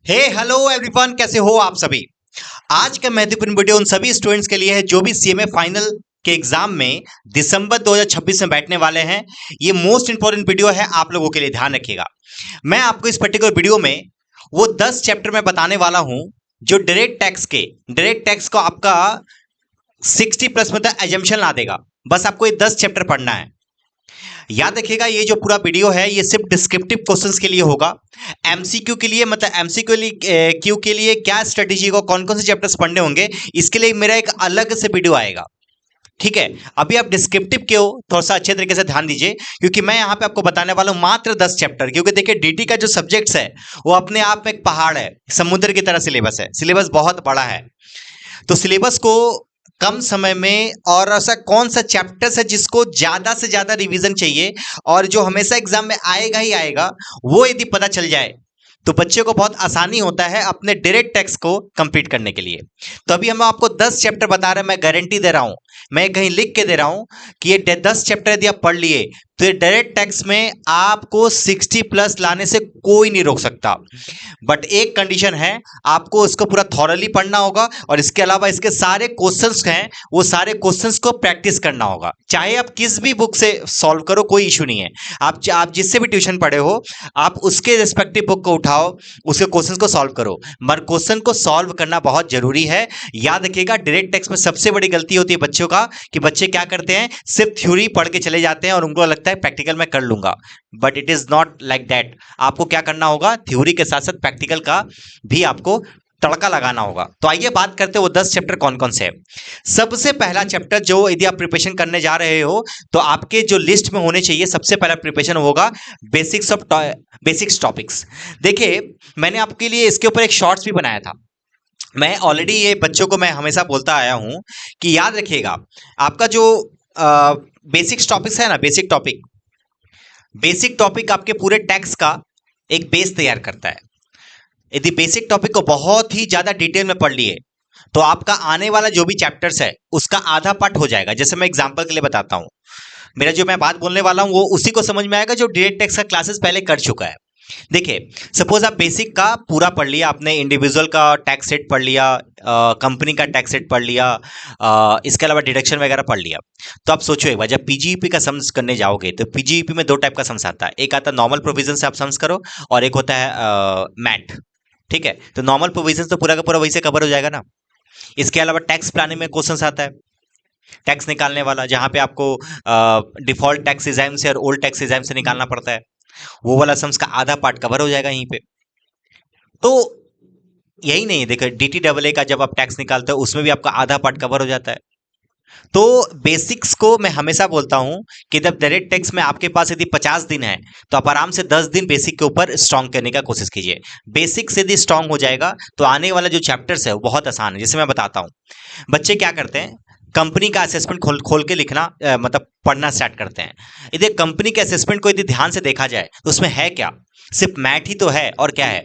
हे hello everyone, कैसे हो आप सभी। आज का महत्वपूर्ण वीडियो उन सभी स्टूडेंट्स के लिए है जो भी सीएमए फाइनल के एग्जाम में दिसंबर 2026 में बैठने वाले हैं। ये मोस्ट इंपॉर्टेंट वीडियो है आप लोगों के लिए, ध्यान रखिएगा। मैं आपको इस पर्टिकुलर वीडियो में वो 10 चैप्टर में बताने वाला हूं जो डायरेक्ट टैक्स को आपका 60 प्लस मतलब एजम्पशन ला देगा। बस आपको ये 10 चैप्टर पढ़ना है। याद रखिएगा, ये जो पूरा वीडियो है ये सिर्फ डिस्क्रिप्टिव क्वेश्चंस के लिए होगा। एमसीक्यू के लिए मतलब एमसीक्यू के लिए क्या स्ट्रेटेजी को कौन कौन से चैप्टर्स पढ़ने होंगे, इसके लिए मेरा एक अलग से वीडियो आएगा। ठीक है, अभी आप डिस्क्रिप्टिव के हो, थोड़ा सा अच्छे तरीके से ध्यान दीजिए, क्योंकि मैं यहाँ पे आपको बताने वाला हूँ मात्र 10 चैप्टर। क्योंकि देखिए डीटी का जो सब्जेक्ट्स है वो अपने आप में एक पहाड़ है, समुद्र की तरह सिलेबस है, सिलेबस बहुत बड़ा है। तो सिलेबस को कम समय में और ऐसा कौन सा चैप्टर्स है जिसको ज्यादा से ज्यादा रिवीजन चाहिए और जो हमेशा एग्जाम में आएगा ही आएगा, वो यदि पता चल जाए तो बच्चे को बहुत आसानी होता है अपने डायरेक्ट टैक्स को कंप्लीट करने के लिए। तो अभी हम आपको 10 चैप्टर बता रहे हैं, मैं गारंटी दे रहा हूं, मैं कहीं लिख के दे रहा हूं कि ये 10 चैप्टर यदि आप पढ़ लिए तो ये डायरेक्ट टैक्स में आपको 60 प्लस लाने से कोई नहीं रोक सकता। बट एक कंडीशन है, आपको इसको पूरा थॉरली पढ़ना होगा और इसके अलावा इसके सारे क्वेश्चंस हैं वो सारे क्वेश्चंस को प्रैक्टिस करना होगा। चाहे आप किस भी बुक से सॉल्व करो, कोई इशू नहीं है। आप जिससे भी ट्यूशन पढ़े हो, आप उसके रिस्पेक्टिव बुक को उठाओ, उसके क्वेश्चंस को सॉल्व करो, मगर क्वेश्चन को सॉल्व करना बहुत जरूरी है। याद रखिएगा, डायरेक्ट टेक्स्ट में सबसे बड़ी गलती होती है बच्चों का कि बच्चे क्या करते हैं, सिर्फ थ्योरी पढ़ के चले जाते हैं और उनको लगता है प्रैक्टिकल में कर लूंगा। But it is not like that. आपको क्या करना होगा, थ्योरी के साथ साथ प्रैक्टिकल का भी आपको तड़का लगाना होगा। तो आइए बात करते हैं वो 10 चैप्टर कौन कौन से हैं। सबसे पहला चैप्टर जो यदि आप प्रिपरेशन करने जा रहे हो तो आपके जो लिस्ट में होने चाहिए, सबसे पहला प्रिपरेशन होगा बेसिक्स टॉपिक्स। देखिए, मैंने आपके लिए इसके ऊपर एक शॉर्ट्स भी बनाया था। मैं ऑलरेडी ये बच्चों को मैं हमेशा बोलता आया हूं कि याद रखिएगा, आपका जो बेसिक्स टॉपिक्स है ना, बेसिक टॉपिक आपके पूरे टैक्स का एक बेस तैयार करता है। यदि बेसिक टॉपिक को बहुत ही ज्यादा डिटेल में पढ़ लिए तो आपका आने वाला जो भी चैप्टर्स है उसका आधा पार्ट हो जाएगा। जैसे मैं एग्जांपल के लिए बताता हूं, मेरा जो मैं बात बोलने वाला हूं वो उसी को समझ में आएगा जो डायरेक्ट टैक्स का क्लासेस पहले कर चुका है। देखिए, सपोज आप बेसिक का पूरा पढ़ लिया, आपने इंडिविजुअल का टैक्स रेट पढ़ लिया, कंपनी का टैक्स रेट पढ़ लिया, इसके अलावा डिडक्शन वगैरह पढ़ लिया। तो आप सोचो एक बार, जब पीजीईपी का सम्स करने जाओगे तो पीजीईपी में दो टाइप का सम्स आता है। एक आता है नॉर्मल प्रोविजन से आप सम्स करो और एक होता है मैट। ठीक है, तो नॉर्मल प्रोविजन तो पूरा का पूरा वही से कवर हो जाएगा ना। इसके अलावा टैक्स प्लानिंग में क्वेश्चन आता है, टैक्स निकालने वाला, जहां पे आपको डिफॉल्ट टैक्स एग्जाम से और ओल्ड टैक्स एग्जाम से निकालना पड़ता है। वो वाला सम्स का आधा पार्ट कवर हो जाएगा यहीं पे। तो यही नहीं है, देखो डीटीडब्ल्यूए का जब आप टैक्स निकालते हो उसमें भी आपका आधा पार्ट कवर हो जाता है। तो बेसिक्स को मैं हमेशा बोलता हूं कि जब डायरेक्ट टैक्स में आपके पास यदि 50 दिन है तो आप आराम से 10 दिन बेसिक के ऊपर स्ट्रांग करने का कोशिश कीजिए। बेसिक से यदि स्ट्रांग हो जाएगा तो आने वाला जो चैप्टर्स है वो बहुत आसान है। जैसे मैं बताता हूं, बच्चे क्या करते हैं, कंपनी का असेसमेंट खोल के लिखना मतलब पढ़ना स्टार्ट करते हैं। यदि कंपनी के असेसमेंट को यदि ध्यान से देखा जाए तो उसमें है क्या, सिर्फ मैट ही तो है और क्या है,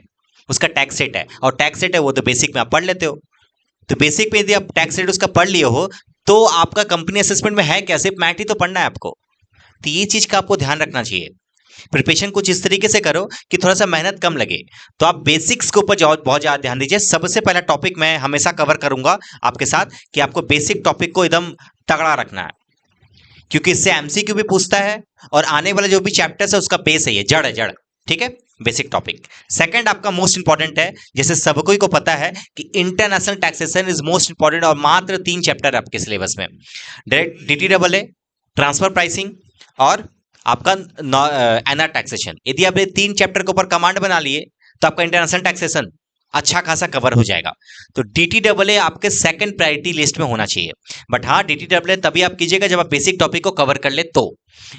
उसका टैक्स रेट है, और टैक्स रेट है वो तो बेसिक में आप पढ़ लेते हो। तो बेसिक में यदि आप टैक्स रेट उसका पढ़ लिए हो तो आपका कंपनी असेसमेंट में है क्या, सिर्फ मैट ही तो पढ़ना है आपको। तो ये चीज का आपको ध्यान रखना चाहिए। प्रिपरेशन कुछ इस तरीके से करो कि थोड़ा सा मेहनत कम लगे। तो आप बेसिक्स के ऊपर बहुत ज्यादा ध्यान दीजिए। सबसे पहला टॉपिक मैं हमेशा कवर करूंगा आपके साथ कि आपको बेसिक टॉपिक को एकदम तगड़ा रखना है, क्योंकि इससे एमसीक्यू भी पूछता है और आने वाला जो भी चैप्टर्स है उसका बेस है, ये जड़ है, जड़। ठीक है, बेसिक टॉपिक। सेकंड आपका मोस्ट इंपॉर्टेंट है, जैसे सबको ही को पता है कि international taxation is most important, और मात्र 3 चैप्टर आपके सिलेबस में, डायरेक्ट डीटीडब्ल्यूए, ट्रांसफर प्राइसिंग और आपका एनआर टैक्सेशन। यदि आप ये 3 चैप्टर के ऊपर कमांड बना लिए तो आपका इंटरनेशनल टैक्सेशन अच्छा खासा कवर हो जाएगा। तो डीटीडब्ल्यूए आपके सेकंड प्रायोरिटी लिस्ट में होना चाहिए। बट हाँ, डीटीडब्ल्यूए तभी आप कीजिएगा जब आप बेसिक टॉपिक को कवर कर ले। तो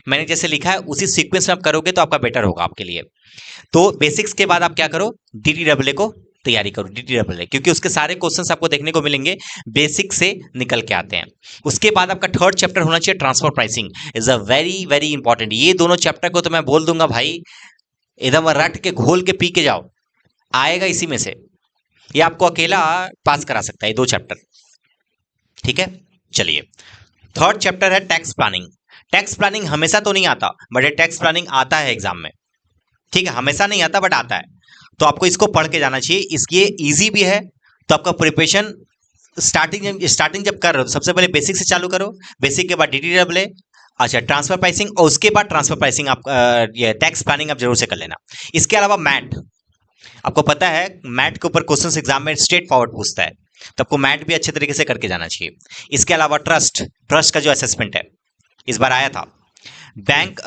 मैंने जैसे लिखा है उसी सीक्वेंस में आप करोगे तो आपका बेटर होगा आपके लिए। तो बेसिक्स के बाद आप क्या करो, डीटीडब्ल्यूए को तैयारी करो, डीटीडब्ल्यूए, क्योंकि उसके सारे क्वेश्चंस आपको देखने को मिलेंगे बेसिक से निकल के आते हैं। उसके बाद आपका थर्ड चैप्टर होना चाहिए transfer pricing, is a very very important. ये दोनों चैप्टर को तो मैं बोल दूंगा भाई, एकदम रट के घोल के पी के जाओ, आएगा इसी में से। ये आपको अकेला पास करा सकता है ये 2 चैप्टर। ठीक है, चलिए थर्ड चैप्टर है टैक्स प्लानिंग। टैक्स प्लानिंग हमेशा तो नहीं आता, बट ये टैक्स प्लानिंग आता है एग्जाम में। ठीक है, हमेशा नहीं आता बट आता है, तो आपको इसको पढ़ के जाना चाहिए। इसकी ईजी भी है, तो आपका प्रिपरेशन स्टार्टिंग जब कर रहे हो तो सबसे पहले बेसिक से चालू करो, बेसिक के बाद DTAA, अच्छा ट्रांसफर प्राइसिंग, और उसके बाद ट्रांसफर प्राइसिंग आप ये टैक्स प्लानिंग आप जरूर से कर लेना। इसके अलावा मैट, आपको पता है मैट के ऊपर क्वेश्चन एग्जाम में स्ट्रेट फॉरवर्ड पूछता है, तो आपको मैट भी अच्छे तरीके से करके जाना चाहिए। इसके अलावा ट्रस्ट का जो असेसमेंट है इस बार आया था। बैंक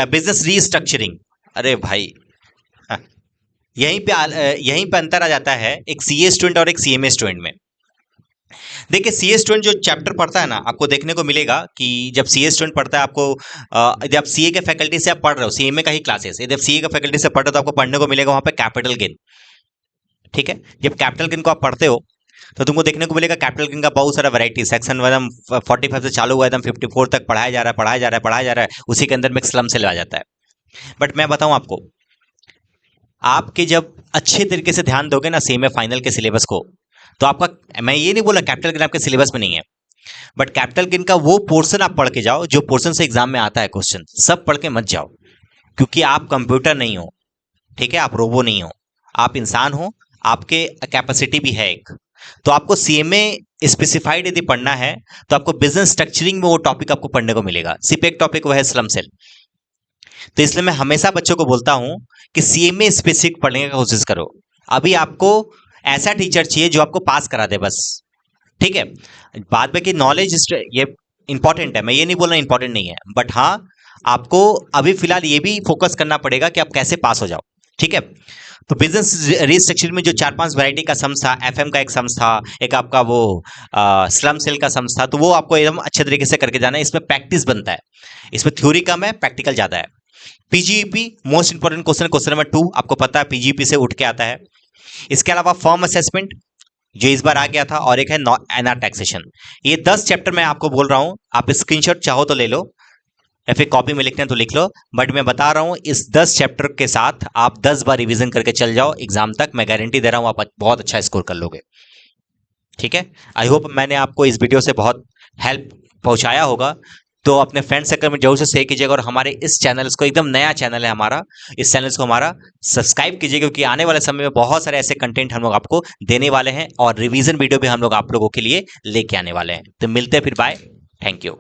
बिजनेस रीस्ट्रक्चरिंग, अरे भाई यहीं पे अंतर आ जाता है एक CA स्टूडेंट और एक CMA स्टूडेंट में। देखिए CA स्टूडेंट जो चैप्टर पढ़ता है ना, आपको देखने को मिलेगा कि जब CA स्टूडेंट पढ़ता है, आपको जब CA के फैकल्टी से आप पढ़ रहे हो, CMA का ही क्लासेस, जब CA का फैकल्टी से पढ़ रहे हो तो आपको पढ़ने को मिलेगा वहां पे कैपिटल गेन। ठीक है, जब कैपिटल गेन को आप पढ़ते हो तो तुमको देखने को मिलेगा कैपिटल गेन का बहुत सारा वैरायटी, सेक्शन एकदम 45 से चालू हुआ एकदम 54 तक पढ़ाया जा रहा है, उसी के अंदर में स्लम सेल आ जाता है। बट मैं बताऊं आपको, आपके जब अच्छे तरीके से ध्यान दोगे ना CMA फाइनल के सिलेबस को, तो आपका, मैं ये नहीं बोला कैपिटल गेन आपके सिलेबस में नहीं है, बट कैपिटल गेन का वो पोर्शन आप पढ़ के जाओ जो पोर्शन से एग्जाम में आता है क्वेश्चन, सब पढ़ के मत जाओ, क्योंकि आप कंप्यूटर नहीं हो, ठीक है, आप रोबो नहीं हो, आप इंसान हो, आपके कैपेसिटी भी है एक। तो आपको CMA स्पेसिफाइड यदि पढ़ना है तो आपको बिजनेस स्ट्रक्चरिंग में वो टॉपिक आपको पढ़ने को मिलेगा, सिर्फ एक टॉपिक वो है स्लम सेल। तो इसलिए मैं हमेशा बच्चों को बोलता हूं कि CMA स्पेसिफिक पढ़ने की कोशिश करो। अभी आपको ऐसा टीचर चाहिए जो आपको पास करा दे बस, ठीक है। बाद में कि नॉलेज ये इंपॉर्टेंट है, मैं ये नहीं बोल रहा इंपॉर्टेंट नहीं है, बट हाँ आपको अभी फिलहाल ये भी फोकस करना पड़ेगा कि आप कैसे पास हो जाओ, ठीक है। तो बिजनेस रिस्ट्रक्चर में जो 4-5 वैरायटी का सम्स था, FM का एक सम्स था, एक आपका वो स्लम सेल का सम्स था, तो वो आपको एकदम अच्छे तरीके से करके जाना है। इसमें प्रैक्टिस बनता है, इसमें थ्योरी कम है, प्रैक्टिकल ज्यादा है। PGEP most important question number 2, आपको पता है PGEP से उठ के आता है। इसके अलावा फर्म असेसमेंट जो इस बार आ गया था, और एक है NR टैक्सेशन। ये 10 चैप्टर मैं आपको बोल रहा हूं, आप स्क्रीनशॉट चाहो तो ले लो या फिर कॉपी में लिखना है तो लिख लो, बट मैं बता रहा हूं इस 10 चैप्टर के साथ आप 10 बार रिवीजन करके चल जाओ एग्जाम तक, मैं गारंटी दे रहा हूं आप बहुत अच्छा स्कोर कर लोगे, ठीक है। आई होप मैंने आपको इस वीडियो से बहुत हेल्प पहुंचाया होगा। तो अपने फ्रेंड सर्कल में जरूर से शेयर कीजिएगा, और हमारे इस चैनल को, एकदम नया चैनल है हमारा, इस चैनल को हमारा सब्सक्राइब कीजिएगा, क्योंकि आने वाले समय में बहुत सारे ऐसे कंटेंट हम लोग आपको देने वाले हैं, और रिवीजन वीडियो भी हम लोग आप लोगों के लिए लेके आने वाले हैं। तो मिलते हैं फिर, बाय, थैंक यू।